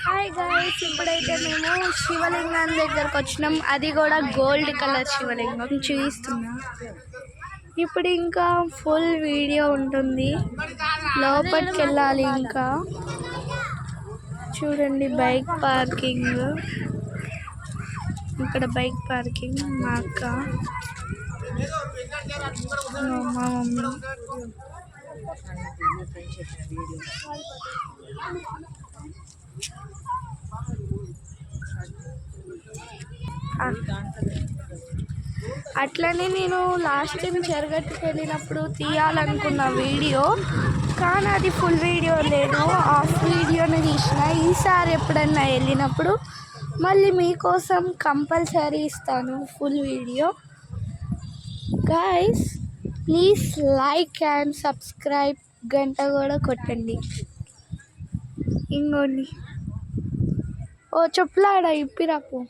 Hi guys, ఇప్పుడైతే మేము శివలింగం దగ్గరకు వచ్చినాం. అది కూడా గోల్డ్ కలర్ శివలింగం చూపిస్తున్నా. ఇప్పుడు ఇంకా ఫుల్ వీడియో ఉంటుంది, లోపలికి వెళ్ళాలి. ఇంకా చూడండి బైక్ పార్కింగ్, ఇక్కడ బైక్ పార్కింగ్. మా అక్క, మా మమ్మీ. అట్లనే నేను లాస్ట్ టైం చెరగట్టుకు వెళ్ళినప్పుడు తీయాలనుకున్న వీడియో, కానీ అది ఫుల్ వీడియో లేదు, హాఫ్ వీడియోని తీసిన. ఈసారి ఎప్పుడన్నా వెళ్ళినప్పుడు మళ్ళీ మీకోసం కంపల్సరీ ఇస్తాను full video. Guys please like and subscribe, గంట కూడా కొట్టండి. ఇంకోండి, ఓ చెప్పులాడ ఇప్పిరాకు.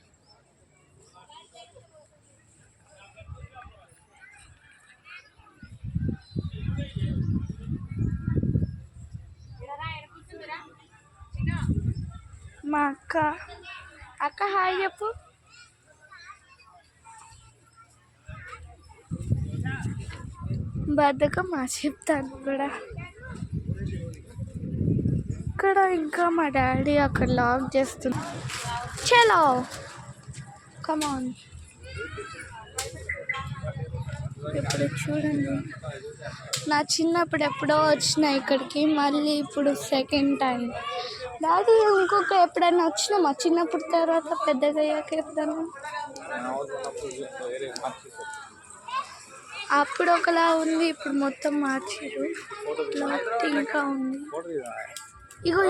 మా అక్క హాయ్ చెప్పు. బద్దకమా చెప్తాను కూడా. ఇక్కడ ఇంకా మా డాడీ అక్కడ లాక్ చేస్తున్నా. చలో కమాన్. ఇప్పుడు చూడండి, నా చిన్నప్పుడు ఎప్పుడో వచ్చిన ఇక్కడికి, మళ్ళీ ఇప్పుడు సెకండ్ టైం. డాడీ ఇంకొక ఎప్పుడైనా వచ్చినామా చిన్నప్పుడు, తర్వాత పెద్దగా అయ్యాక ఎప్పుడన్నా? అప్పుడు ఒకలా ఉంది, ఇప్పుడు మొత్తం మార్చారు. ఇంకా ఉంది. ఇగో